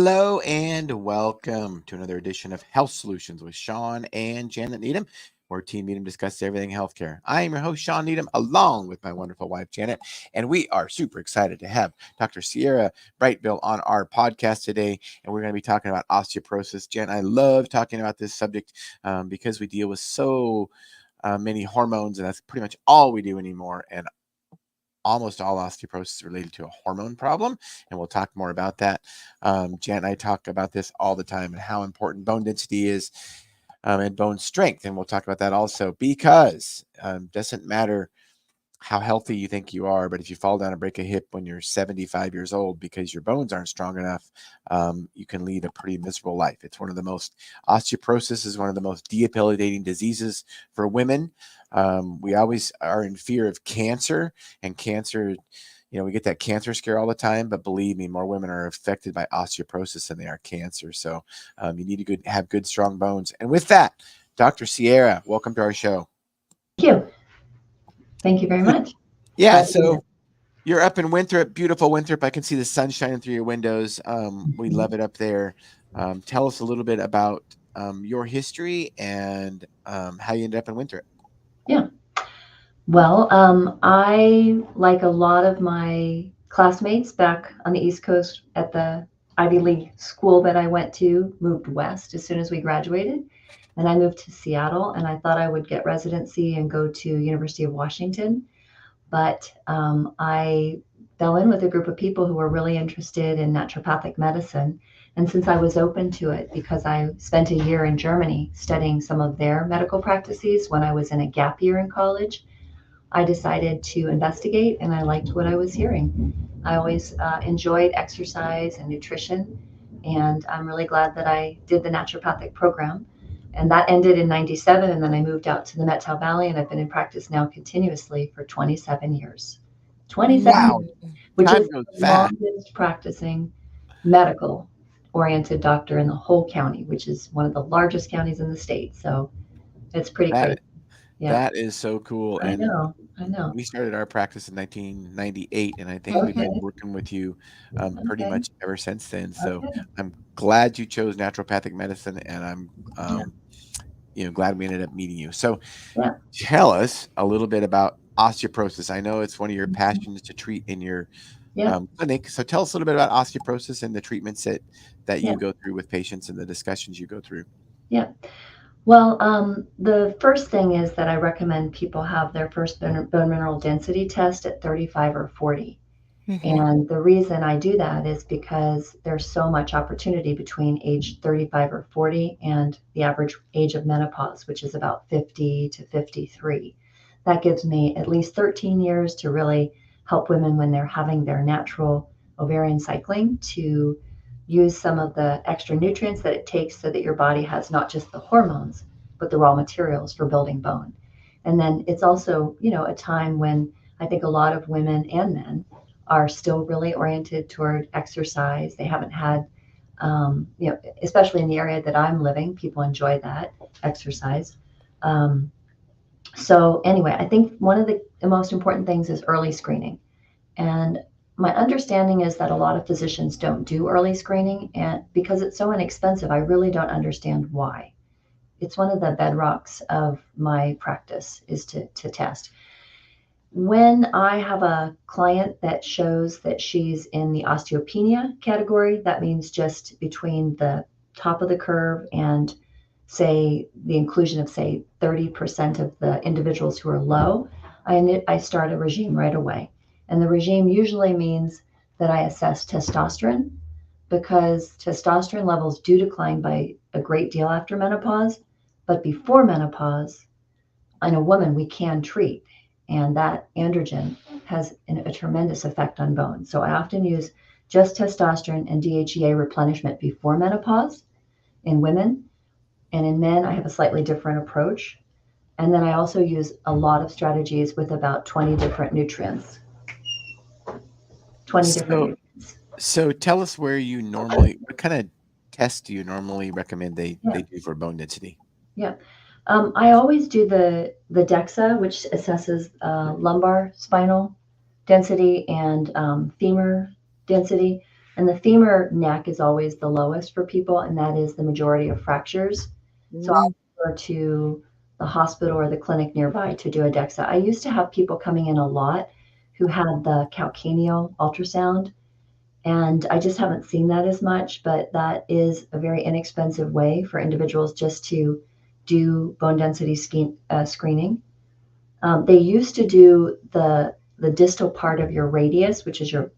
Hello and welcome to another edition of Health Solutions with Shawn and Janet Needham, where Team Needham discusses everything healthcare. I am your host, Shawn Needham, along with my wonderful wife, Janet, and we are super excited to have Dr. Sierra Breitbeil on our podcast today, and we're going to be talking about osteoporosis. Jen, I love talking about this subject because we deal with so many hormones, and that's pretty much all we do anymore, and almost all osteoporosis is related to a hormone problem, and we'll talk more about that. Jan and I talk about this all the time and how important bone density is and bone strength, and we'll talk about that also because doesn't matter how healthy you think you are, but if you fall down and break a hip when you're 75 years old because your bones aren't strong enough, you can lead a pretty miserable life. Osteoporosis is one of the most debilitating diseases for women. We always are in fear of cancer, and cancer, we get that cancer scare all the time, but believe me, more women are affected by osteoporosis than they are cancer. So you need to have good, strong bones. And with that, Dr. Sierra, welcome to our show. Thank you. Thank you very much. Yeah, so you're up in Winthrop, beautiful Winthrop. I can see the sun shining through your windows. We love it up there. Tell us a little bit about your history and how you ended up in Winthrop. Yeah. Well, I, like a lot of my classmates back on the East Coast at the Ivy League school that I went to, moved west as soon as we graduated. And I moved to Seattle, and I thought I would get residency and go to University of Washington. But I fell in with a group of people who were really interested in naturopathic medicine. And since I was open to it, because I spent a year in Germany studying some of their medical practices when I was in a gap year in college, I decided to investigate, and I liked what I was hearing. I always enjoyed exercise and nutrition, and I'm really glad that I did the naturopathic program. And that ended in 97, and then I moved out to the Methow Valley, and I've been in practice now continuously for 27 years. 27 Wow. years, which Time is goes the fast. longest practicing medical-oriented doctor in the whole county, which is one of the largest counties in the state. So it's pretty crazy. Yeah, That is so cool. I And know. we started our practice in 1998, and I think we've Okay, been working with you pretty okay, much ever since then. So okay. I'm glad you chose naturopathic medicine, and I'm Yeah, glad we ended up meeting you. So yeah. tell us a little bit about osteoporosis. I know it's one of your Mhm. passions to treat in your Yeah, clinic. So tell us a little bit about osteoporosis and the treatments that yeah, you go through with patients and the discussions you go through. yeah. Well, the first thing is that I recommend people have their first bone mineral density test at 35 or 40. Mhm. And the reason I do that is because there's so much opportunity between age 35 or 40 and the average age of menopause, which is about 50 to 53. That gives me at least 13 years to really help women when they're having their natural ovarian cycling to use some of the extra nutrients that it takes so that your body has not just the hormones, but the raw materials for building bone. And then it's also, a time when I think a lot of women and men are still really oriented toward exercise. They haven't had, especially in the area that I'm living, people enjoy that exercise. Um, so anyway, I think one of the most important things is early screening. And my understanding is that a lot of physicians don't do early screening, and because it's so inexpensive, I really don't understand why. It's one of the bedrocks of my practice is to test. When I have a client that shows that she's in the osteopenia category, that means just between the top of the curve and say the inclusion of say 30% of the individuals who are low, I start a regime right away. And the regime usually means that I assess testosterone because testosterone levels do decline by a great deal after menopause, but before menopause, in a woman, we can treat, and that androgen has a tremendous effect on bone. So I often use just testosterone and DHEA replenishment before menopause in women, and in men, I have a slightly different approach. And then I also use a lot of strategies with about 20 different nutrients. 20 different So, nutrients. so tell us what kind of tests do you normally recommend Yeah, they do for bone density? yeah. I always do the DEXA, which assesses lumbar spinal density and femur density. And the femur neck is always the lowest for people, and that is the majority of fractures. So Mm. I'll refer to the hospital or the clinic nearby to do a DEXA. I used to have people coming in a lot who had the calcaneal ultrasound, and I just haven't seen that as much, but that is a very inexpensive way for individuals just to do bone density screening. They used to do the distal part of your radius, which is your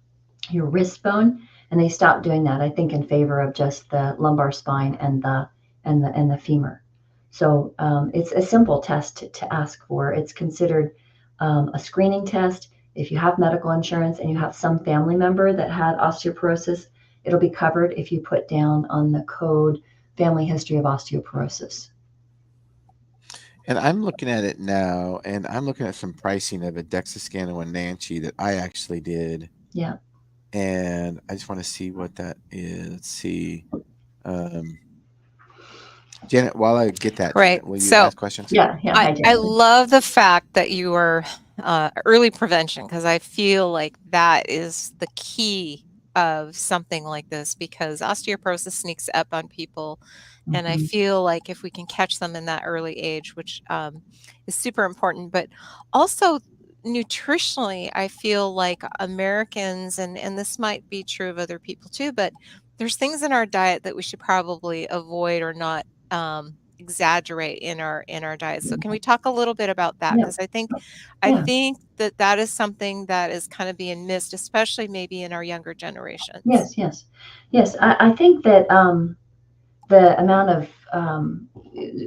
wrist bone, and they stopped doing that, I think, in favor of just the lumbar spine and the femur. So it's a simple test to ask for. It's considered a screening test. If you have medical insurance and you have some family member that had osteoporosis, it'll be covered if you put down on the code family history of osteoporosis. And I'm looking at it now, and I'm looking at some pricing of a DEXA scan on Nancy that I actually did. Yeah. And I just want to see what that is. Let's see. Janet, while I get that, Right. will you So ask questions? Yeah. Hi, I Janet. love the fact that you are early prevention, because I feel like that is the key of something like this, because osteoporosis sneaks up on people. And I Mhm. feel like if we can catch them in that early age, which is super important, but also nutritionally, I feel like Americans, and this might be true of other people too, but there's things in our diet that we should probably avoid or not exaggerate in our diet. So can we talk a little bit about that? Yeah. Because I Yeah. think that that is something that is kind of being missed, especially maybe in our younger generations. Yes. Yes. Yes. I think that the amount of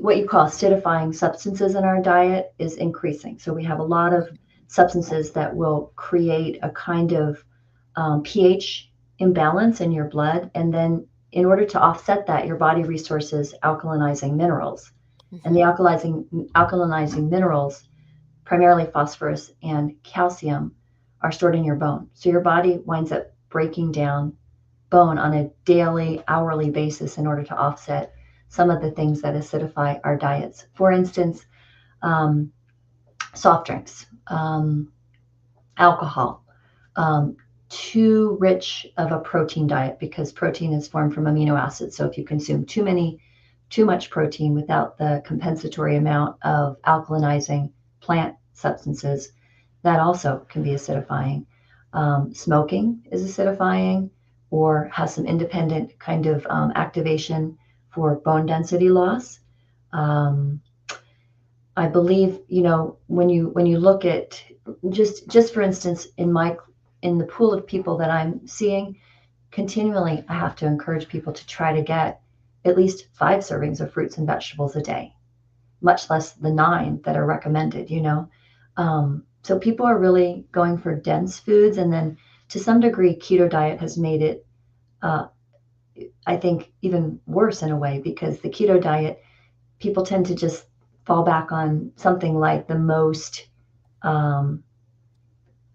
what you call acidifying substances in our diet is increasing. So we have a lot of substances that will create a kind of pH imbalance in your blood. And then, in order to offset that, your body resources alkalinizing minerals. And the Hmm. alkalinizing minerals, primarily phosphorus and calcium, are stored in your bone. So your body winds up breaking down bone on a daily, hourly basis in order to offset some of the things that acidify our diets. For instance, um, soft drinks, alcohol, um, too rich of a protein diet, because protein is formed from amino acids. So if you consume too much protein without the compensatory amount of alkalinizing plant substances, that also can be acidifying. Smoking is acidifying or has some independent kind of activation for bone density loss. Um, I believe, when you look at, just for instance, in the pool of people that I'm seeing continually, I have to encourage people to try to get at least 5 servings of fruits and vegetables a day, much less the 9 that are recommended. So people are really going for dense foods, and then to some degree, keto diet has made it, uh, I think, even worse in a way, because the keto diet, people tend to just fall back on something like the most, um,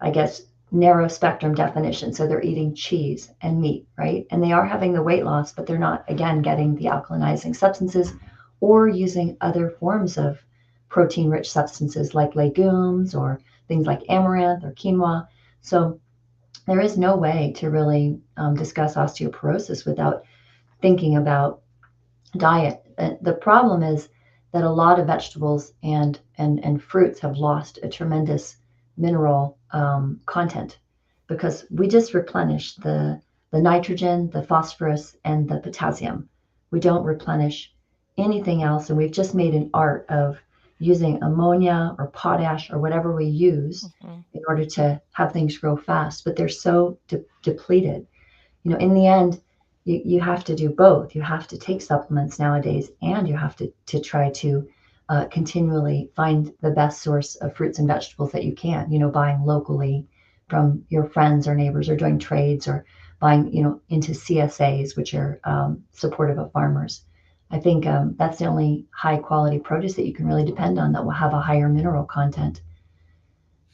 I guess, narrow spectrum definition. So they're eating cheese and meat, right? And they are having the weight loss, but they're not, again, getting the alkalinizing substances or using other forms of protein rich substances like legumes or things like amaranth or quinoa. So there is no way to really discuss osteoporosis without thinking about diet. The problem is that a lot of vegetables and fruits have lost a tremendous mineral content, because we just replenish the nitrogen, the phosphorus, and the potassium. We don't replenish anything else, and we've just made an art of using ammonia or potash or whatever we use Hmm. in order to have things grow fast, but they're so depleted. In the end, you have to do both. You have to take supplements nowadays, and you have to try to continually find the best source of fruits and vegetables that you can, buying locally from your friends or neighbors, or doing trades, or buying, into CSAs, which are supportive of farmers. I think that's the only high quality produce that you can really depend on that will have a higher mineral content.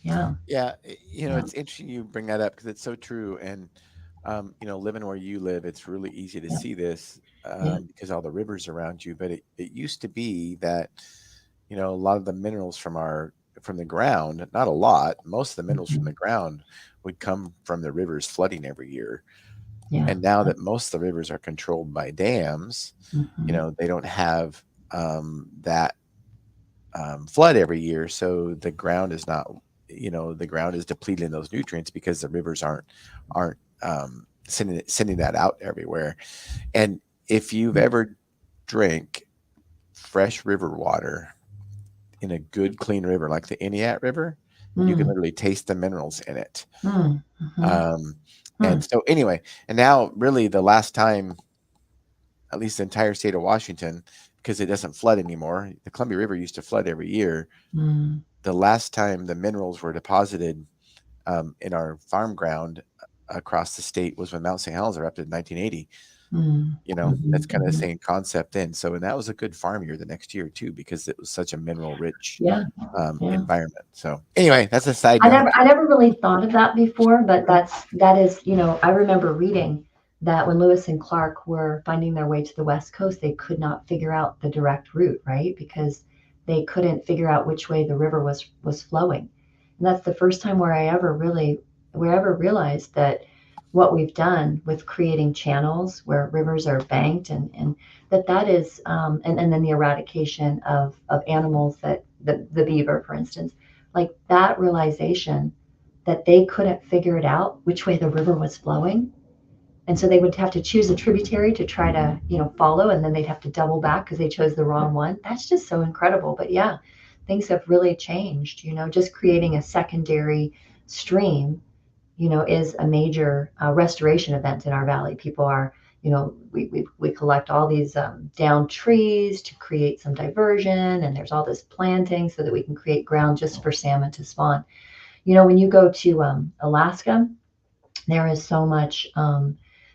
Yeah. Yeah, Yeah. it's interesting you bring that up because it's so true. And living where you live, it's really easy to Yeah. see this Yeah. because all the rivers around you. But it used to be that a lot of the minerals from the ground, not a lot, most of the minerals from Mhm. the ground would come from the rivers flooding every year. Yeah. And now that most of the rivers are controlled by dams, they don't have that flood every year. So the ground is not, the ground is depleting those nutrients because the rivers aren't sending that out everywhere. And if you've ever drank fresh river water in a good clean river like the Iniat River, you can literally taste the minerals in it. And so anyway, and now really the last time, at least the entire state of Washington, because it doesn't flood anymore. The Columbia River used to flood every year. The last time the minerals were deposited in our farm ground across the state was when Mount St. Helens erupted in 1980. That's kind of the same concept then. So, and that was a good farm year the next year too, because it was such a mineral rich environment. So anyway, that's a side note. I never really thought of that before, but that is, I remember reading that when Lewis and Clark were finding their way to the West Coast, they could not figure out the direct route, right? Because they couldn't figure out which way the river was flowing. And that's the first time where I ever realized that what we've done with creating channels where rivers are banked and that is and then the eradication of animals, that the beaver, for instance, like that realization that they couldn't figure it out which way the river was flowing. And so they would have to choose a tributary to try to, follow, and then they'd have to double back because they chose the wrong one. That's just so incredible. But yeah, things have really changed, just creating a secondary stream, is a major restoration event in our valley. People are, we collect all these downed trees to create some diversion, and there's all this planting so that we can create ground just for salmon to spawn. When you go to Alaska, there is so much,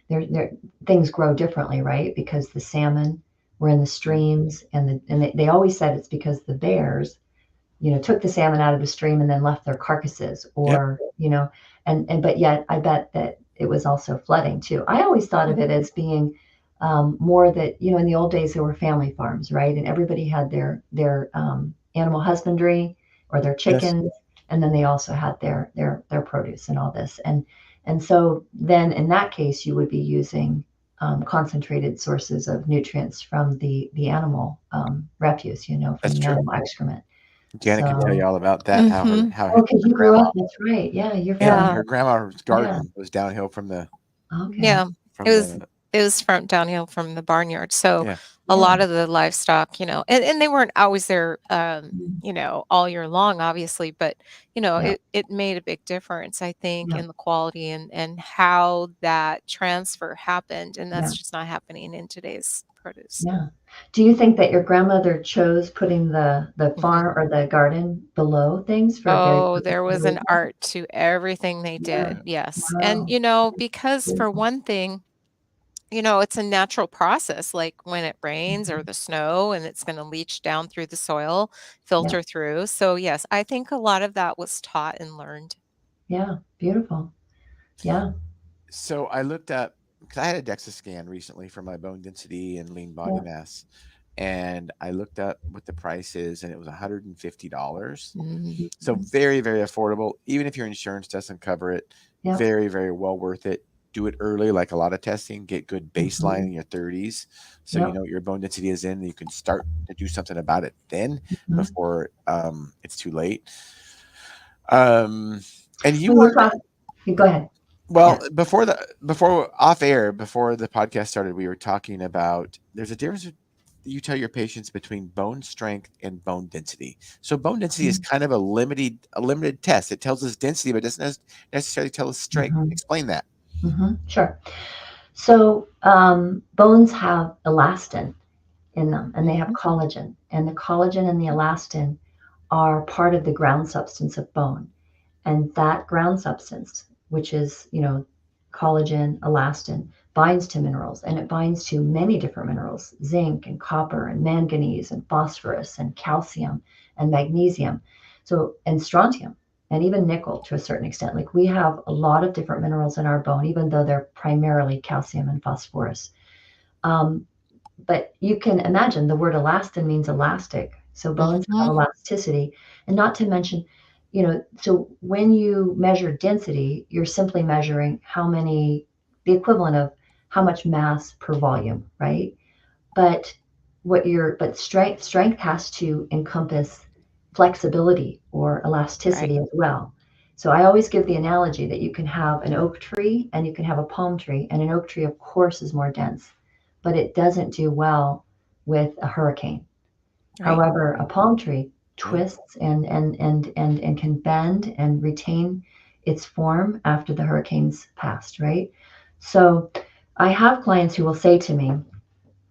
there things grow differently, right? Because the salmon were in the streams, and they always said it's because the bears, took the salmon out of the stream and then left their carcasses, or, but yet I bet that it was also flooding too. I always thought of it as being more that, in the old days there were family farms, right? And everybody had their animal husbandry or their chickens, and then they also had their produce and all this. And so then in that case, you would be using concentrated sources of nutrients from the animal refuse, from That's the true. animal excrement. Janet can tell you all about that. How because you grew up, that's right. Yeah, her grandma's garden was downhill from the. Yeah, it was from downhill from the barnyard. So a lot of the livestock, and they weren't always there, all year long, obviously, but it made a big difference, I think, in the quality and how that transfer happened, and that's just not happening in today's produce. Yeah. Do you think that your grandmother chose putting the farm or the garden below things for a very there was an art to everything they did. Yes. And, because for one thing, it's a natural process, like when it rains or the snow, and it's going to leach down through the soil, filter through. So yes, I think a lot of that was taught and learned. Yeah. Beautiful. Yeah. So I looked up, because I had a DEXA scan recently for my bone density and lean body mass. And I looked up what the price is, and it was $150. So very, very affordable. Even if your insurance doesn't cover it, very, very well worth it. Do it early, like a lot of testing. Get good baseline in your 30s, so you know what your bone density is in. And you can start to do something about it then, before it's too late. And you go ahead. Well, before off air, before the podcast started, we were talking about there's a difference. You tell your patients between bone strength and bone density. So bone density is kind of a limited test. It tells us density, but it doesn't necessarily tell us strength. Explain that. Sure. So bones have elastin in them, and they have collagen, and the collagen and the elastin are part of the ground substance of bone. And that ground substance, which is, collagen, elastin, binds to minerals, and it binds to many different minerals: zinc and copper and manganese and phosphorus and calcium and magnesium, and strontium, and even nickel to a certain extent. Like, we have a lot of different minerals in our bone, even though they're primarily calcium and phosphorus. But you can imagine the word elastin means elastic. So bones have elasticity, and not to mention, so when you measure density, you're simply measuring how many the equivalent of how much mass per volume, right? But strength has to encompass flexibility or Right. elasticity as well. So I always give the analogy that you can have an oak tree and you can have a palm tree, and an oak tree, of course, is more dense, but it doesn't do well with a hurricane. Right. However, a palm tree Yeah. twists and can bend and retain its form after the hurricane's passed, right? So I have clients who will say to me,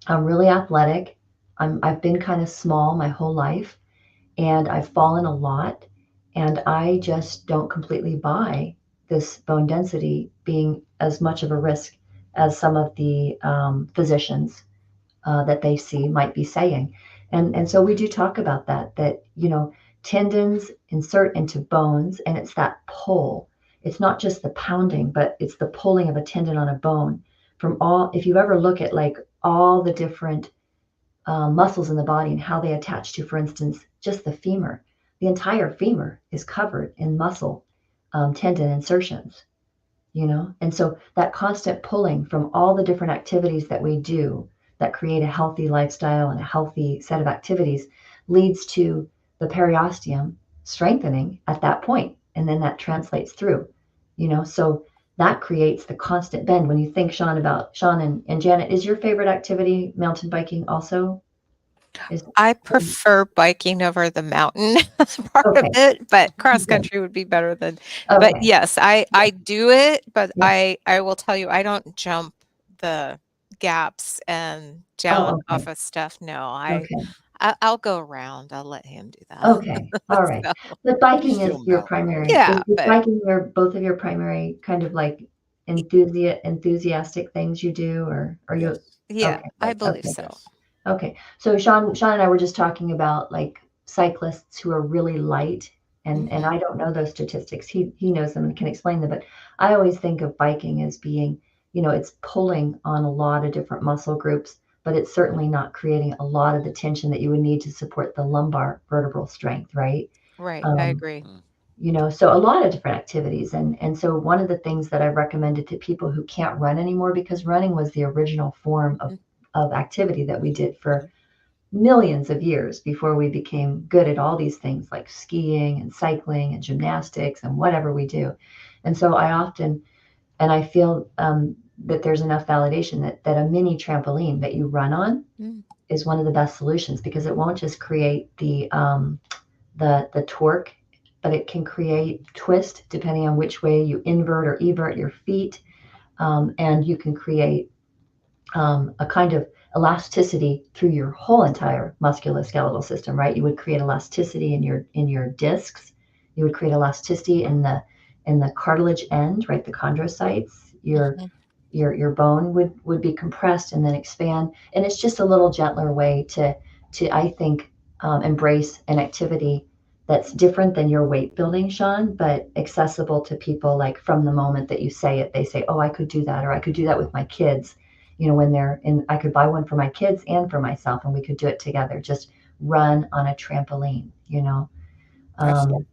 I'm really athletic. I've been kind of small my whole life, and I've fallen a lot, and I just don't completely buy this bone density being as much of a risk as some of the physicians that they see might be saying. And so we do talk about that, tendons insert into bones, and it's that pull. It's not just the pounding, but it's the pulling of a tendon on a bone from all, if you ever look at like all the different muscles in the body and how they attach to, for instance, just the femur. The entire femur is covered in muscle tendon insertions, And so that constant pulling from all the different activities that we do that create a healthy lifestyle and a healthy set of activities leads to the periosteum strengthening at that point, and then that translates through, So that creates the constant bend. When you think, Shawn and Janet, is your favorite activity mountain biking also? Is I prefer biking over the mountain part of Okay, it, but cross good. country would be better than. But Okay, yes, I do it, but yeah. I will tell you, I don't jump the gaps and down Oh, off okay, of stuff. No, okay, I'll go around. I'll let him do that. okay. All right. So, But You biking is still your mountain bike. primary. yeah, Is but biking both of your primary kind of like enthusiastic things you do, or are you? Yes. yeah, Okay, I good. believe Okay, so. Yes. okay. So Shawn and I were just talking about like cyclists who are really light, and Mhm. I don't know those statistics. He knows them and can explain them, but I always think of biking as being, it's pulling on a lot of different muscle groups, but it's certainly not creating a lot of the tension that you would need to support the lumbar vertebral strength, right? Right, I Um, agree. Mm. so a lot of different activities, and so one of the things that I've recommended to people who can't run anymore, because running was the original form of Mhm. activity that we did for Mhm. millions of years before we became good at all these things like skiing and cycling and gymnastics and whatever we do. And so I feel that there's enough validation that a mini trampoline that you run on Mm. is one of the best solutions, because it won't just create the torque, but it can create twist depending on which way you invert or evert your feet, and you can create a kind of elasticity through your whole entire musculoskeletal system, right? You would create elasticity in your discs. You would create elasticity in the cartilage end, right? The chondrocytes. Your Mhm. your bone would be compressed and then expand, and it's just a little gentler way to I think embrace an activity that's different than your weight building, Shawn, but accessible to people. Like from the moment that you say it, they say, oh, I could do that, or I could do that with my kids, when they're in. I could buy one for my kids and for myself, and we could do it together, just run on a trampoline, Absolutely. um,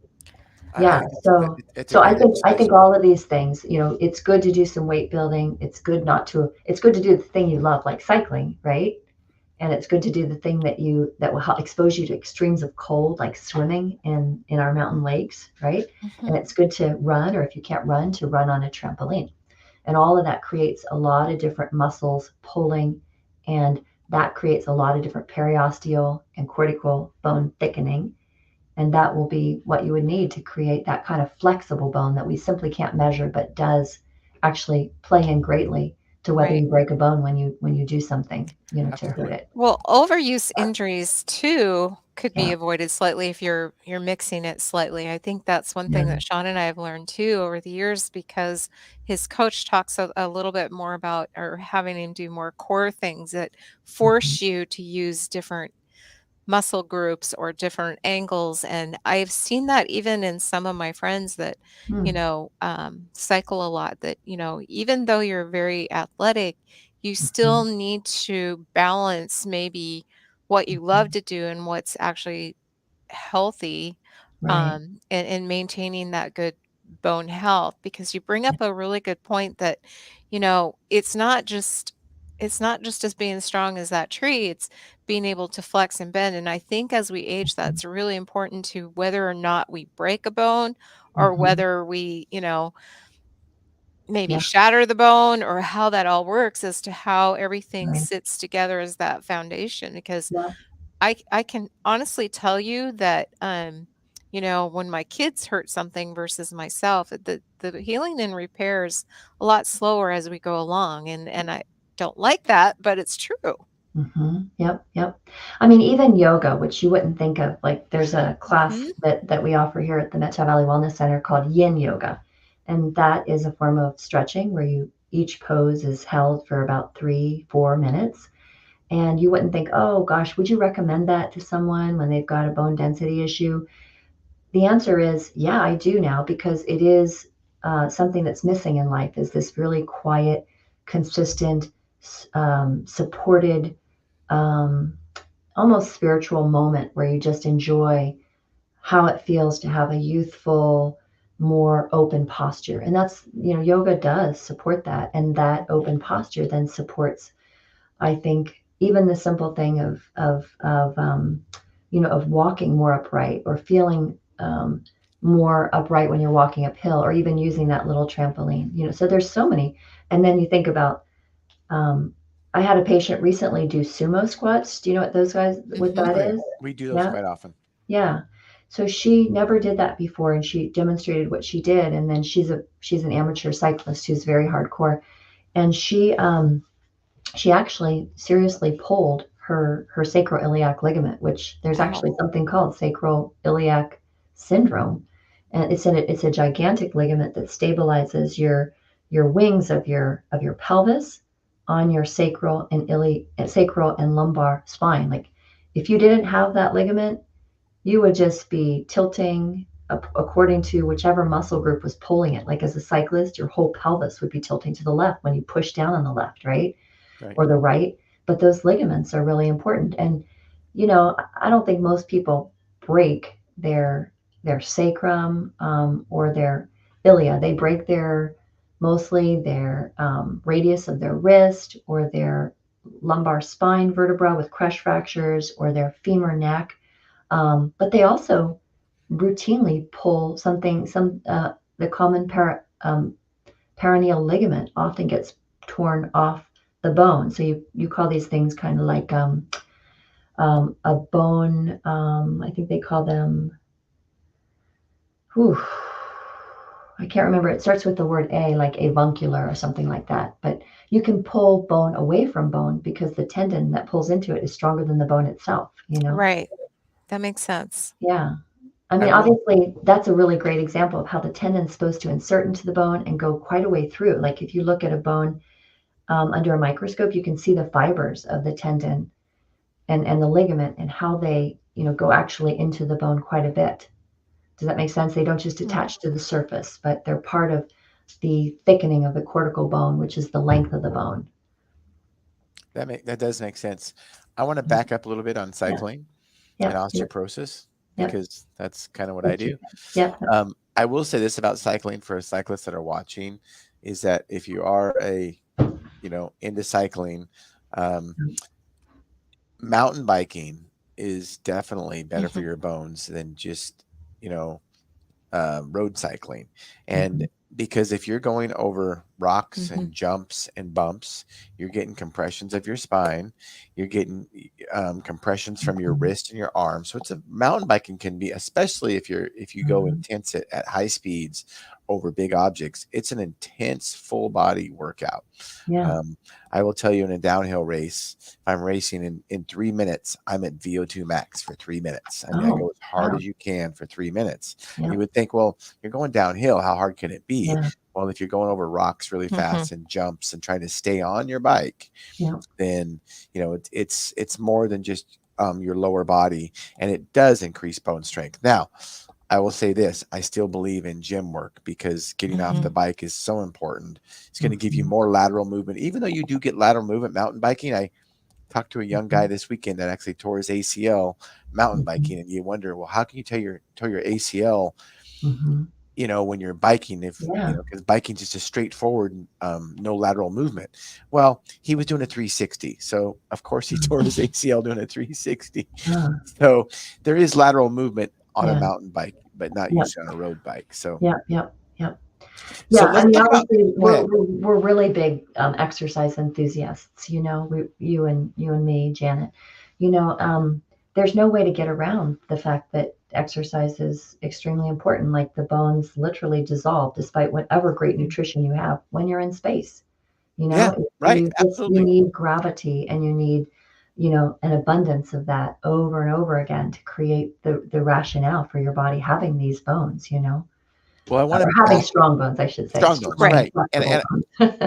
I yeah, think so it's a so I great think I exercise. think all of these things, it's good to do some weight building. It's good to do the thing you love, like cycling, right? And it's good to do the thing that will help expose you to extremes of cold, like swimming in our mountain lakes, right? And Mhm. it's good to run, or if you can't run, to run on a trampoline. And all of that creates a lot of different muscles pulling, and that creates a lot of different periosteal and cortical bone thickening, and that will be what you would need to create that kind of flexible bone that we simply can't measure, but does actually play in greatly to whether Right. you break a bone when you do something, to hurt Absolutely. it. Well, overuse injuries too could be Yeah, avoided slightly if you're mixing it slightly. I think that's one thing yeah. that Shawn and I have learned too over the years, because his coach talks a little bit more about, or having him do more core things that Mhm, force you to use different muscle groups or different angles. And I've seen that even in some of my friends that, mm, cycle a lot, that, even though you're very athletic, you still mhm, need to balance maybe what you love mhm. to do and what's actually healthy, Right. and maintaining that good. bone health, because you bring up a really good point that, it's not just as being strong as that tree, it's being able to flex and bend. And I think as we age, that's really important to whether or not we break a bone or Mhm. whether we, maybe Yeah, shatter the bone, or how that all works as to how everything right. sits together as that foundation. Because Yeah. I can honestly tell you that, when my kids hurt something versus myself, the healing and repair is a lot slower as we go along, and I don't like that, but it's true. Yep, yep. I mean, even yoga, which you wouldn't think of, like there's a class Mhm. that we offer here at the Metro Valley Wellness Center called Yin Yoga. And that is a form of stretching where each pose is held for about 3, 4 minutes. And you wouldn't think, oh gosh, would you recommend that to someone when they've got a bone density issue? The answer is, yeah, I do now, because it is something that's missing in life, is this really quiet, consistent, supported, um, almost spiritual moment where you just enjoy how it feels to have a youthful, more open posture. And that's, yoga does support that. And that open posture then supports, I think, even the simple thing of walking more upright, or feeling more upright when you're walking uphill, or even using that little trampoline. So there's so many. And then you think about, um, I had a patient recently do sumo squats. Do you know what Mhm. that Oh yeah, is? we do those Yeah, quite often. yeah. So she never did that before, and she demonstrated what she did. And then she's an amateur cyclist who's very hardcore, and she actually seriously pulled her sacroiliac ligament, which there's actually Wow. something called sacroiliac syndrome, and it's a gigantic ligament that stabilizes your wings of your pelvis on your sacral and lumbar spine. Like, if you didn't have that ligament, you would just be tilting according to whichever muscle group was pulling it. Like, as a cyclist, your whole pelvis would be tilting to the left when you push down on the left, right? Right. Or the right. But those ligaments are really important. And I don't think most people break their sacrum, or their ilia. They break mostly their radius of their wrist, or their lumbar spine vertebra with crush fractures, or their femur neck. But they also routinely pull the common peroneal ligament often gets torn off the bone. So you call these things kind of like a bone. I think they call them. Whew, I can't remember. It starts with the word a, like avuncular or something like that. But you can pull bone away from bone because the tendon that pulls into it is stronger than the bone itself. Right. That makes sense. Yeah. I I mean, will. obviously, that's a really great example of how the tendon's supposed to insert into the bone and go quite a way through. Like, if you look at a bone under a microscope, you can see the fibers of the tendon and the ligament, and how they, go actually into the bone quite a bit. Does that make sense? They don't just Mm. attach to the surface, but they're part of the thickening of the cortical bone, which is the length of the bone. That does make sense. I want to Yeah, back up a little bit on yeah, cycling and yep, yep, osteoporosis yep. because that's kind of what I Those two do. things. Yep, yep. I will say this about cycling for cyclists that are watching is that if you are into cycling, um, mountain biking is definitely better for Mhm. your bones than just, you know, road cycling. And Mm-hmm. because if you're going over rocks Mhm. and jumps and bumps, you're getting compressions of your spine, you're getting compressions from your Mm-hmm. wrist and your arm. So it's a mountain biking can be, especially if you go Mm-hmm. intense at high speeds over big objects, it's an intense full body workout. Yeah. Um, I will tell you in a downhill race, if I'm racing in 3 minutes, I'm at VO2 max for 3 minutes. I mean, I go Oh, as hard wow. as you can for 3 minutes. Yeah. You would think, well, you're going downhill. How hard can it be? Yeah. Well, if you're going over rocks really Mhm. fast and jumps and trying to stay on your bike, Yeah. then it's more than just your lower body, and it does increase bone strength. Now, I will say this: I still believe in gym work because getting off the Mm-hmm. bike is so important. It's going to give you Mm-hmm. more lateral movement, even though you do get lateral movement mountain biking. I talked to a young guy this weekend that actually tore his ACL mountain Mm-hmm. biking, and you wonder, well, how can you tear your ACL Mm-hmm. when you're biking, Yeah. because biking is just a straightforward, no lateral movement. Well, he was doing a 360. So of course he tore his ACL doing a 360. Uh, So there is lateral movement on a yeah. mountain bike, but not Yep. usually on a road bike. So, Yep. Yep. Yep. so Yeah. I let's mean, talk about, obviously, go ahead. we're really big exercise enthusiasts. You and me, Janet. There's no way to get around the fact that exercise is extremely important. Like the bones literally dissolve despite whatever great nutrition you have when you're in space. Yeah, right. You Absolutely. need gravity, and you need, an abundance of that over and over again to create the rationale for your body having these bones, Well, I want or to having back strong bones, I should say, strong bones, strong Right. and right? And, flexible and bones.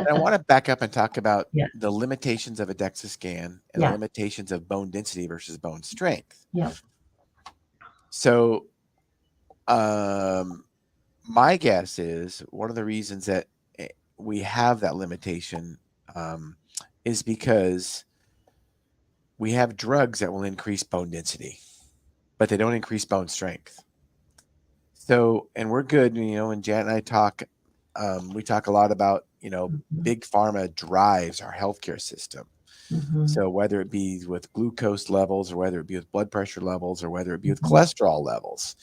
I want to back up and talk about Yeah, the limitations of a DEXA scan and the yeah, limitations of bone density versus bone strength. yeah. So, my guess is one of the reasons that we have that limitation is because we have drugs that will increase bone density, but they don't increase bone strength. So, and we're good, when Janet and I talk, we talk a lot about, Mhm, big pharma drives our healthcare system. mhm, So whether it be with glucose levels or whether it be with blood pressure levels or whether it be with mhm, cholesterol levels,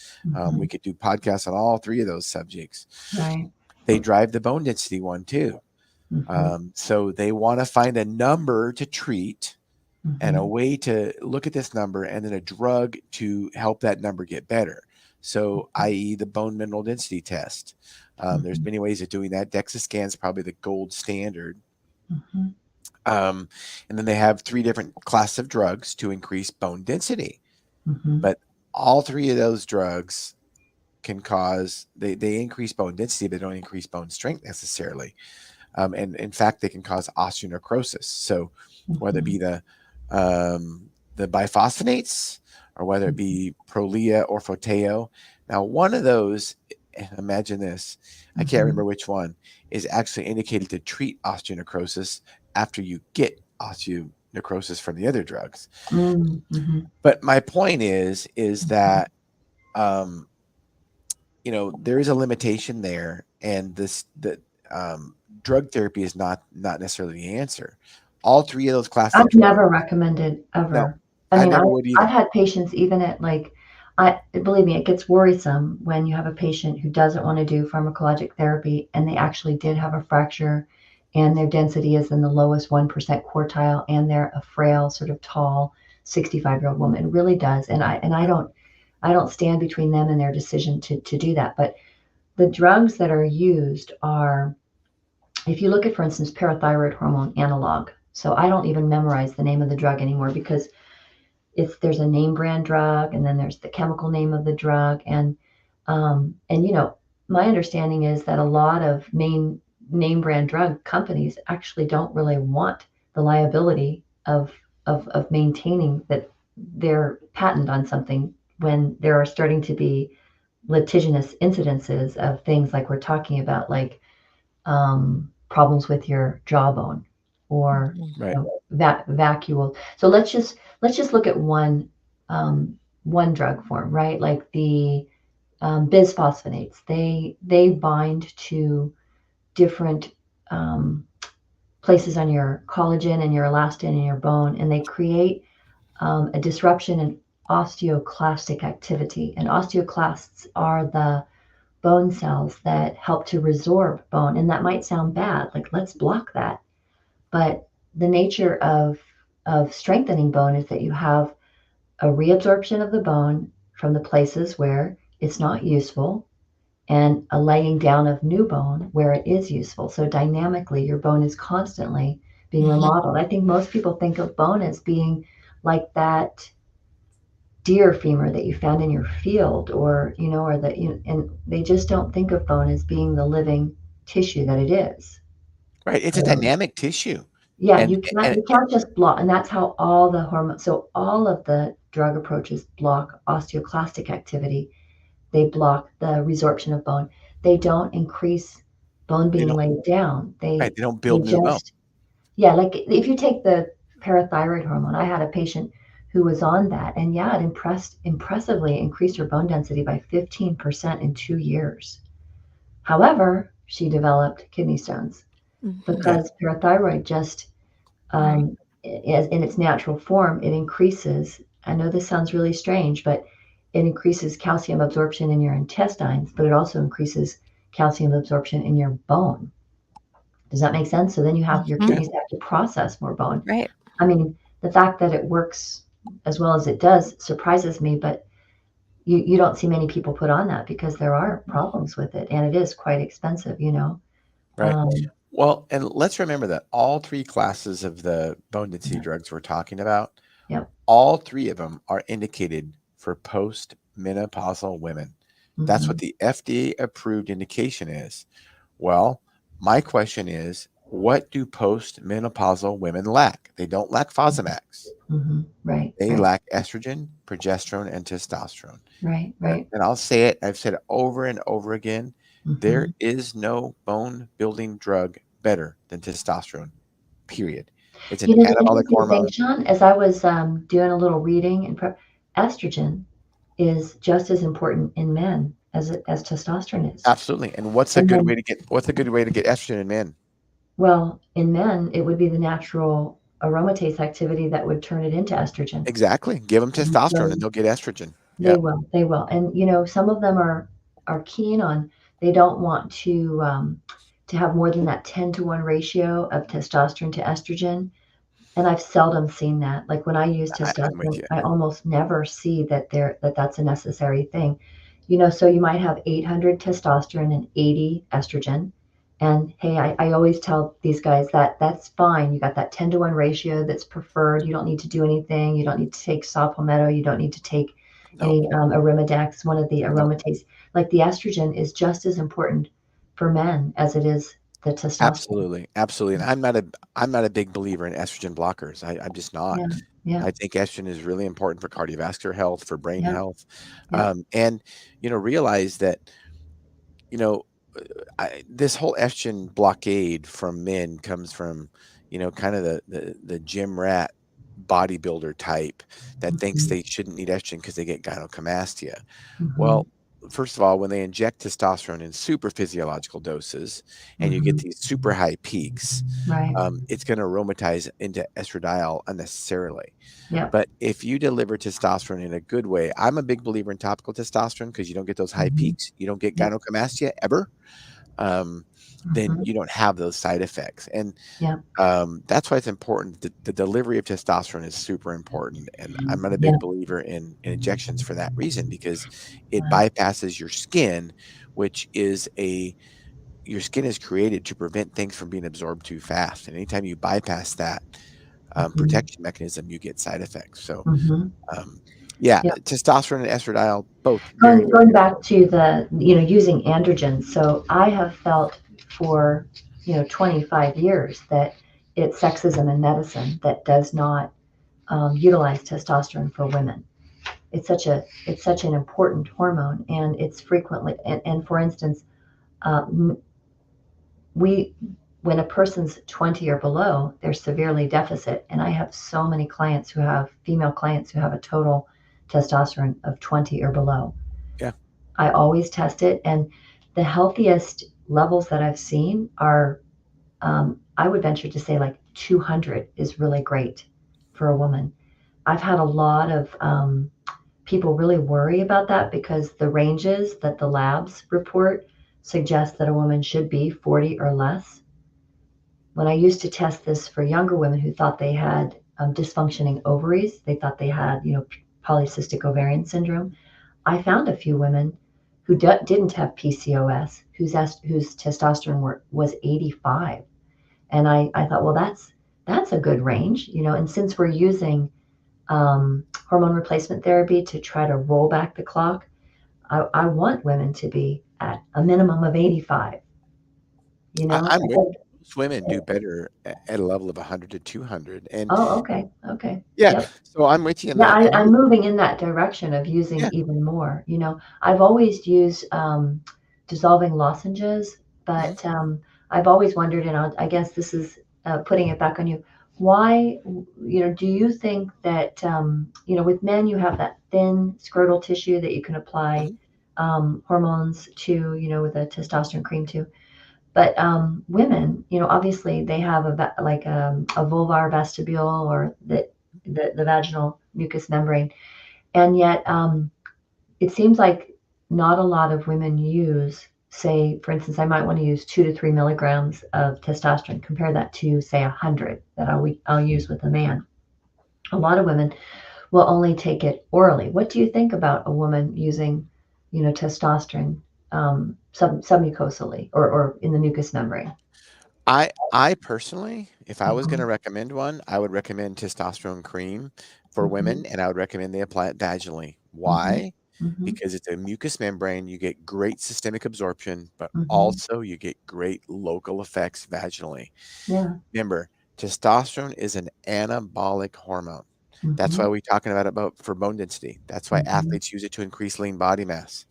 we mhm. could do podcasts on all three of those subjects. Right. They drive the bone density one too. Mhm, So they want to find a number to treat and a mhm, way to look at this number and then a drug to help that number get better. So, i.e., the bone mineral density test. There's mhm, many ways of doing that. DEXA scan is probably the gold standard. mhm, And then they have 3 different classes of drugs to increase bone density. mhm, But all 3 of those drugs can cause, they increase bone density, but don't increase bone strength necessarily. And in fact, they can cause osteonecrosis. So whether it mhm, be the biphosphonates or whether it mhm, be Prolia or Forteo. Now, one of those, imagine this, I can't mhm, remember which one, is actually indicated to treat osteonecrosis after you get osteonecrosis from the other drugs. mhm, mhm. But my point is that um, there is a limitation there, and the drug therapy is not necessarily the answer. All 3 of those classes of I've drugs, never recommended no, ever. I I mean, never would I've either. had patients even at like, I believe me, it gets worrisome when you have a patient who doesn't want to do pharmacologic therapy and they actually did have a fracture and their density is in the lowest 1% quartile and they're a frail, sort of tall 65-year-old woman. It really does. And I don't stand between them and their decision to do that. But the drugs that are used are, if you look at, for instance, parathyroid hormone analog. So I don't even memorize the name of the drug anymore because there's a name brand drug and then there's the chemical name of the drug. And my understanding is that a lot of main name brand drug companies actually don't really want the liability of maintaining that their patent on something when there are starting to be litigious incidences of things like we're talking about, like problems with your jawbone or Mhm. Right. vacuole. So let's just look at one drug form, right? Like the bisphosphonates. They bind to different places on your collagen and your elastin and your bone, and they create a disruption in osteoclastic activity. And osteoclasts are the bone cells that help to resorb bone. And that might sound bad, like let's block that. But the nature of strengthening bone is that you have a reabsorption of the bone from the places where it's not useful and a laying down of new bone where it is useful. So dynamically, your bone is constantly being Mhm. remodeled. I think most people think of bone as being like that deer femur that you found in your field, or that and they just don't think of bone as being the living tissue that it is. Right. It's a Um, dynamic tissue. yeah, And, you can't and you can't just block, and that's how all the hormones. So all of the drug approaches block osteoclastic activity. They block the resorption of bone. They don't increase bone they being don't, laid down. right. They They don't they build new bone. just Yeah, like if you take the parathyroid hormone, I had a patient who was on that, and yeah, it impressively increased her bone density by 15% in 2 years. However, she developed kidney stones Okay. because parathyroid just, Right. in its natural form, it increases. I know this sounds really strange, but it increases calcium absorption in your intestines, but it also increases calcium absorption in your bone. Does that make sense? So then your Mhm. Yeah. kidneys have to process more bone. Right. I mean, the fact that it works as well as it does surprises me, but you don't see many people put on that because there are problems with it, and it is quite expensive. Right. Um, Well, and let's remember that all three classes of the bone density drugs we're talking about, yep. all three of them are indicated for post-menopausal women. That's what Mhm. the FDA approved indication is. Well, my question is, what do post-menopausal women lack? They don't lack Fosamax. Mhm. Right, They right, lack estrogen, progesterone, and testosterone. right, And right. and I'll say it, I've said it over and over again. There Mhm. is no bone building drug better than testosterone, period. It's an The anabolic interesting thing, hormone. Shawn, as I was, doing a little reading and estrogen is just as important in men as testosterone is. Absolutely. And what's a And good then way to get estrogen in men? well, in men, it would be the natural aromatase activity that would turn it into estrogen. Exactly. Give them And testosterone so and they'll get estrogen. they Yep. will, they will. And, some of them are keen on they don't want to have more than that 10-to-1 ratio of testosterone to estrogen. And I've seldom seen that. Like when I use I'm with testosterone, you. I almost never see that's a necessary thing. So you might have 800 testosterone and 80 estrogen. And hey, I always tell these guys that that's fine. You got that 10-to-1 ratio that's preferred. You don't need to do anything. You don't need to take saw palmetto. You don't need to take No, any arimidex, one of the no. aromatase. Like the estrogen is just as important for men as it is the testosterone. Absolutely. Absolutely. And I'm not a big believer in estrogen blockers. I'm just not. Yeah, yeah, I think estrogen is really important for cardiovascular health, for brain yeah, health. yeah. And realize that, you know, this whole estrogen blockade from men comes from, kind of the gym rat bodybuilder type that thinks Mhm, they shouldn't need estrogen because they get gynecomastia. mhm, Well, first of all, when they inject testosterone in super physiological doses and you get mhm. these super high peaks, Right. it's going to aromatize into estradiol unnecessarily. Yep. But if you deliver testosterone in a good way, I'm a big believer in topical testosterone because you don't get those high Mhm. peaks. You don't get Yep. gynecomastia ever. Um, then Mhm. you don't have those side effects. And Yep. that's why it's important. The delivery of testosterone is super important. And I'm not a big Yep. believer in injections for that reason because it Right. bypasses your skin, which is your skin is created to prevent things from being absorbed too fast. And anytime you bypass that Mhm. protection mechanism, you get side effects. So, Mhm. um, yeah, Yep. testosterone and estradiol, both very, Going very going good. back to the, using androgens. So I have felt for, 25 years that it's sexism in medicine that does not utilize testosterone for women. It's such an important hormone, and it's frequently and for instance, um, we when a person's 20 or below, they're severely deficit. And I have so many female clients who have a total testosterone of 20 or below. Yeah. I always test it, and the healthiest levels that I've seen are, I would venture to say like 200 is really great for a woman. I've had a lot of people really worry about that because the ranges that the labs report suggest that a woman should be 40 or less. When I used to test this for younger women who thought they had dysfunctioning ovaries, they thought they had, polycystic ovarian syndrome. I found a few women who didn't have PCOS, whose testosterone was 85. And I thought, well, that's a good range. And since we're using hormone replacement therapy to try to roll back the clock, I want women to be at a minimum of 85. You know, I'm with most women do better at a level of 100 to 200. And oh, okay, okay, yeah, yep. so I'm with you on Yeah, that. And I'm moving in that direction of using yeah, even more. I've always used dissolving lozenges, mhm. but I've always wondered, and I guess this is putting it back on you. Why, do you think that, with men, you have that thin scrotal tissue that you can apply Mhm. hormones too, with the testosterone cream too. But women, obviously they have a vulvar vestibule, or the vaginal mucous membrane, and yet it seems like not a lot of women use, say, for instance, I might want to use 2 to 3 milligrams of testosterone. Compare that to, say, 100 that I'll use with a man. A lot of women will only take it orally. What do you think about a woman using, testosterone submucosally, or in the mucous membrane? I personally, if I was going Mhm, to recommend one, I would recommend testosterone cream for mhm, women, and I would recommend they apply it vaginally. mhm, Why? mhm, Because it's a mucous membrane, you get great systemic absorption, but mhm. also you get great local effects vaginally. Yeah. Remember, testosterone is an anabolic hormone. That's why Mhm, we're talking about for bone density. That's why mhm, athletes use it to increase lean body mass.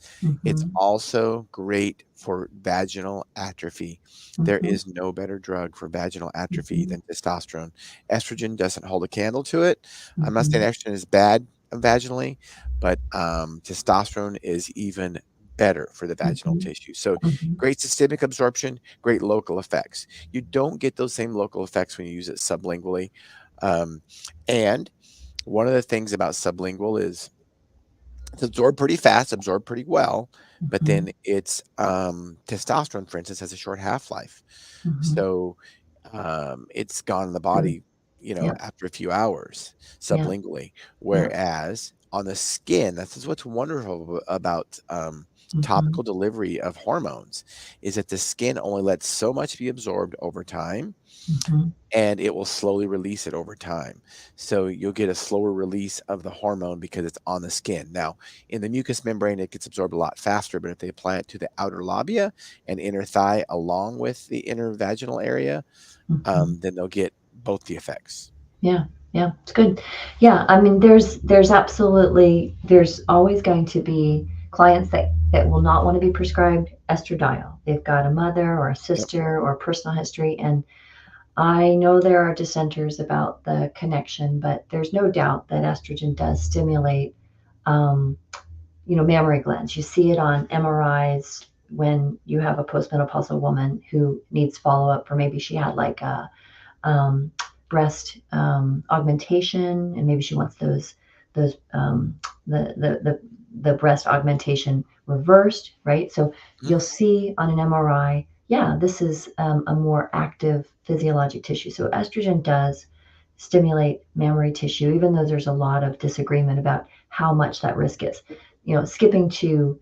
It's mhm, also great for vaginal atrophy. There mhm, is no better drug for vaginal atrophy mhm, than testosterone. Estrogen doesn't hold a candle to it. I'm not saying mhm, estrogen is bad vaginally, but testosterone is even better for the vaginal mhm, tissue. So mhm. great systemic absorption, great local effects. You don't get those same local effects when you use it sublingually. Um, and one of the things about sublingual is it's absorbed pretty fast, absorbed pretty well, but then Mhm, it's testosterone, for instance, has a short half-life. mhm. So it's gone in the Good. body, Yep. after a few hours Yeah. sublingually. Yeah. Whereas on the skin, this is what's wonderful about Mhm, topical delivery of hormones, is that the skin only lets so much be absorbed over time, mhm, and it will slowly release it over time. So you'll get a slower release of the hormone because it's on the skin. Now, in the mucous membrane, it gets absorbed a lot faster, but if they apply it to the outer labia and inner thigh along with the inner vaginal area, mhm. then they'll get both the effects. Yeah. Yeah. It's good. Yeah. I mean, there's always going to be clients that will not want to be prescribed estradiol. They've got a mother or a Yep. sister or personal history, and I know there are dissenters about the connection, but there's no doubt that estrogen does stimulate, um, mammary glands. You see it on MRIs when you have a postmenopausal woman who needs follow up for, maybe she had like a um, breast augmentation, and maybe she wants those the breast augmentation reversed, right? So Mhm. you'll see on an MRI, yeah, this is a more active physiologic tissue. So estrogen does stimulate mammary tissue, even though there's a lot of disagreement about how much that risk is. Skipping to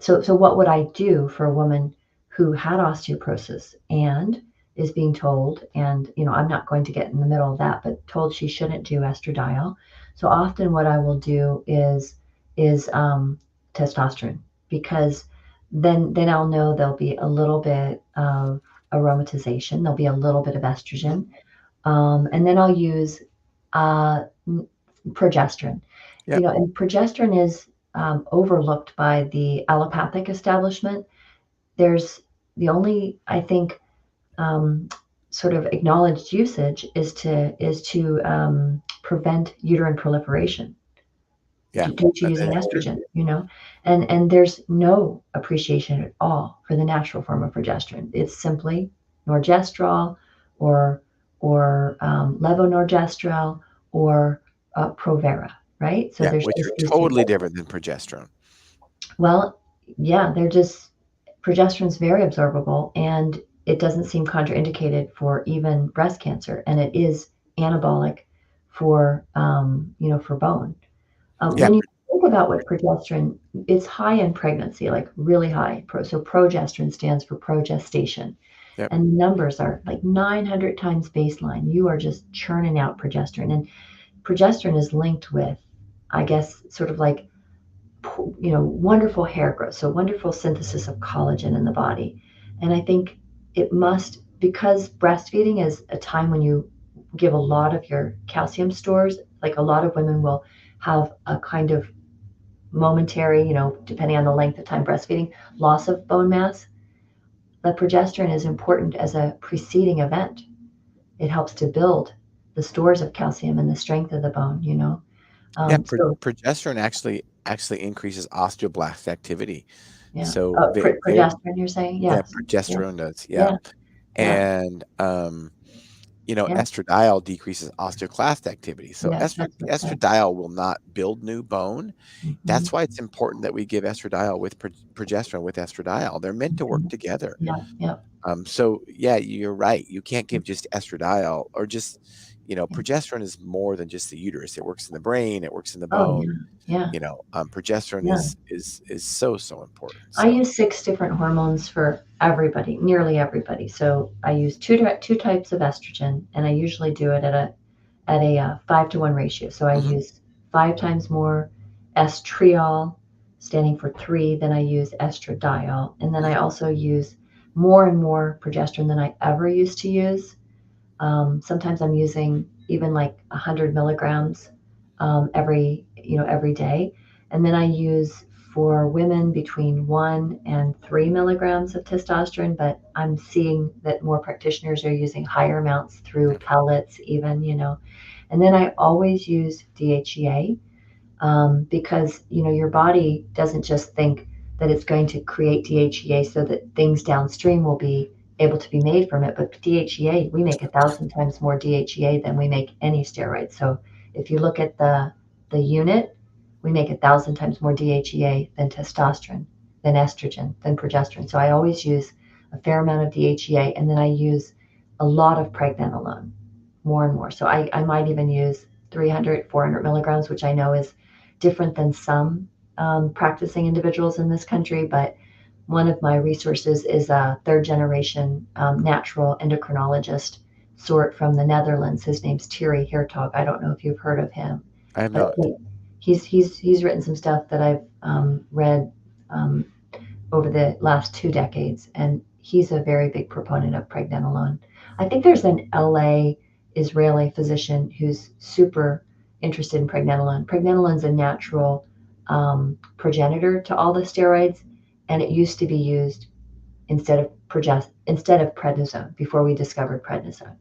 so what would I do for a woman who had osteoporosis and is being told, and I'm not going to get in the middle of that, but told she shouldn't do estradiol. So often what I will do is testosterone, because then I'll know there'll be a little bit of aromatization, there'll be a little bit of Mhm. estrogen, and then I'll use uh, progesterone. Yep. And progesterone is overlooked by the allopathic establishment. There's the only, I think, um, sort of acknowledged usage is to prevent uterine proliferation Yeah. due to using That's true. estrogen, and there's no appreciation at all for the natural form of progesterone. It's simply norgestrel, or levonorgestrel, or Provera, right? So Yeah, there's which just are these two. totally different than progesterone. Well, yeah, they're just progesterone's very absorbable, and it doesn't seem contraindicated for even breast cancer, and it is anabolic for bone. Yeah. When you think about what progesterone, it's high in pregnancy, like really high. So progesterone stands for progestation, Yep. and numbers are like 900 times baseline. You are just churning out progesterone, and progesterone is linked with, I guess, sort of like wonderful hair growth, so wonderful synthesis of collagen in the body. And I think it must, because breastfeeding is a time when you give a lot of your calcium stores, like a lot of women will have a kind of momentary, depending on the length of time breastfeeding, loss of bone mass. The progesterone is important as a preceding event. It helps to build the stores of calcium and the strength of the bone. Yeah, So progesterone actually actually increases osteoblast activity. Yeah. So Oh, very, progesterone, you're saying? yeah, Yes. Yeah. progesterone does. Yeah. Yeah. Yeah. And, Yeah. estradiol decreases osteoclast activity. So Yeah. That's okay. estradiol will not build new bone. Hmm. That's why it's important that we give estradiol with progesterone with estradiol. They're meant to work Hmm. together. Yeah. Yeah. So yeah, you're right. You can't give just estradiol or just, Yeah. progesterone is more than just the uterus. It works in the brain. It works in the Oh, bone. yeah. Yeah. Progesterone Yeah. is so important. I So use 6 different hormones for everybody, nearly everybody. So I use two types of estrogen, and I usually do it at a 5-to-1 ratio. So I mhm. use 5 times more estriol, standing for 3, than I use estradiol. And then I also use more and more progesterone than I ever used to use. Sometimes I'm using even like 100 milligrams every day. And then I use for women between 1 and 3 milligrams of testosterone, but I'm seeing that more practitioners are using higher amounts through pellets, even. And then I always use DHEA, because your body doesn't just think that it's going to create DHEA so that things downstream will be able to be made from it. But DHEA, we make 1,000 times more DHEA than we make any steroid. So if you look at the unit, we make 1,000 times more DHEA than testosterone, than estrogen, than progesterone. So I always use a fair amount of DHEA, and then I use a lot of pregnenolone, more and more. So I might even use 300, 400 milligrams, which I know is different than some practicing individuals in this country. But one of my resources is a third generation natural endocrinologist sort from the Netherlands. His name's Thierry Hertog. I don't know if you've heard of him, I have but not. he's written some stuff that I've read um, over the last 2 decades, and he's a very big proponent of pregnenolone. I think there's an LA Israeli physician who's super interested in pregnenolone. Pregnenolone's a natural progenitor to all the steroids, and it used to be used instead of prednisone before we discovered prednisone.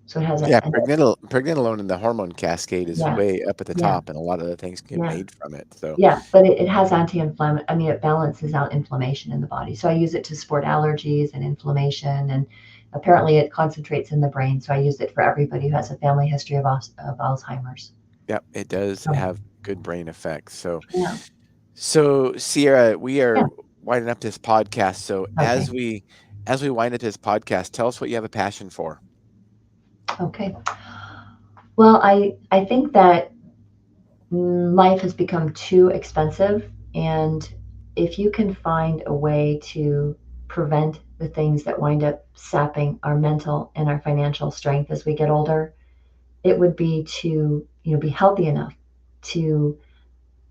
So it has Yeah, pregnenolone in the hormone cascade is yeah, way up at the yeah, top, and a lot of the things get yeah. made from it. So Yeah, but it has anti-inflammatory. I mean, it balances out inflammation in the body. So I use it to support allergies and inflammation, and apparently it concentrates in the brain. So I use it for everybody who has a family history of Alzheimer's. yeah, it does So have good brain effects. So yeah, Sierra, we yeah, are winding up this podcast. So okay, as we wind up this podcast, tell us what you have a passion for. okay. Well, I think that life has become too expensive, and if you can find a way to prevent the things that wind up sapping our mental and our financial strength as we get older, it would be to be healthy enough to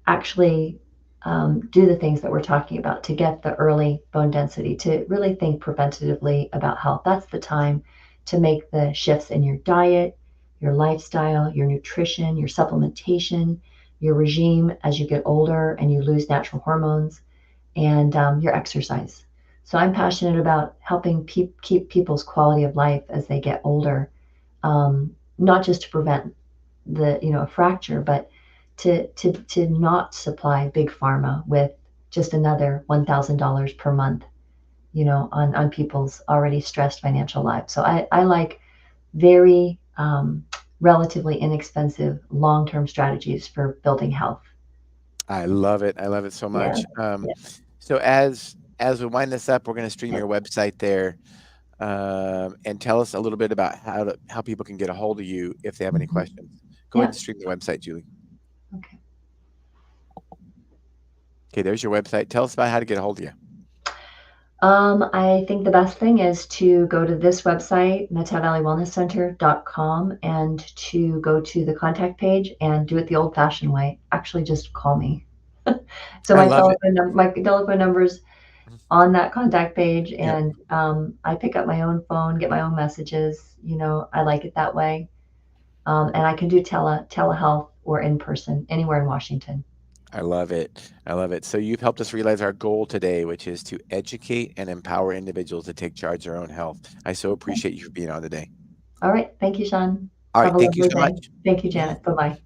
actually do the things that we're talking about to get the early bone density, to really think preventatively about health. That's the time to make the shifts in your diet, your lifestyle, your nutrition, your supplementation, your regime as you get older and you lose natural hormones, and your exercise. So I'm passionate about helping keep people's quality of life as they get older, not just to prevent a fracture, but to not supply big pharma with just another $1,000 per month, on people's already stressed financial lives. So I like very relatively inexpensive long-term strategies for building health. I love it. I love it so Yeah, much. yeah, So as we wind this up, we're going to stream your website there, and tell us a little bit about how people can get a hold of you if they have any mhm, questions. Go ahead yeah. and stream the website, Julie. Okay. Okay, there's your website. Tell us about how to get a hold of you. I think the best thing is to go to this website, metavalley.wellnesscenter.com, and to go to the contact page and do it the old-fashioned way. Actually, just call me. So I my love it. telephone number's on that contact page, Yep. and I pick up my own phone, get my own messages. I like it that way, and I can do telehealth or in person anywhere in Washington. I love it. I love it. So you've helped us realize our goal today, which is to educate and empower individuals to take charge of their own health. I so appreciate you for being on today. All right, thank you, Shawn. All Have right. a Thank you lovely so day. much. Thank you, Mhm. Janet. Bye bye.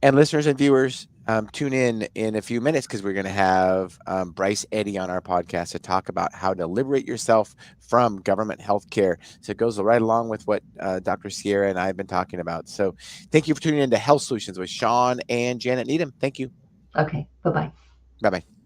And listeners and viewers, tune in a few minutes because we're going to have Bryce Eddy on our podcast to talk about how to liberate yourself from government health care. So it goes right along with what Dr. Sierra and I have been talking about. So thank you for tuning in to Health Solutions with Shawn and Janet Needham. Thank you. Okay. Bye-bye. Bye-bye.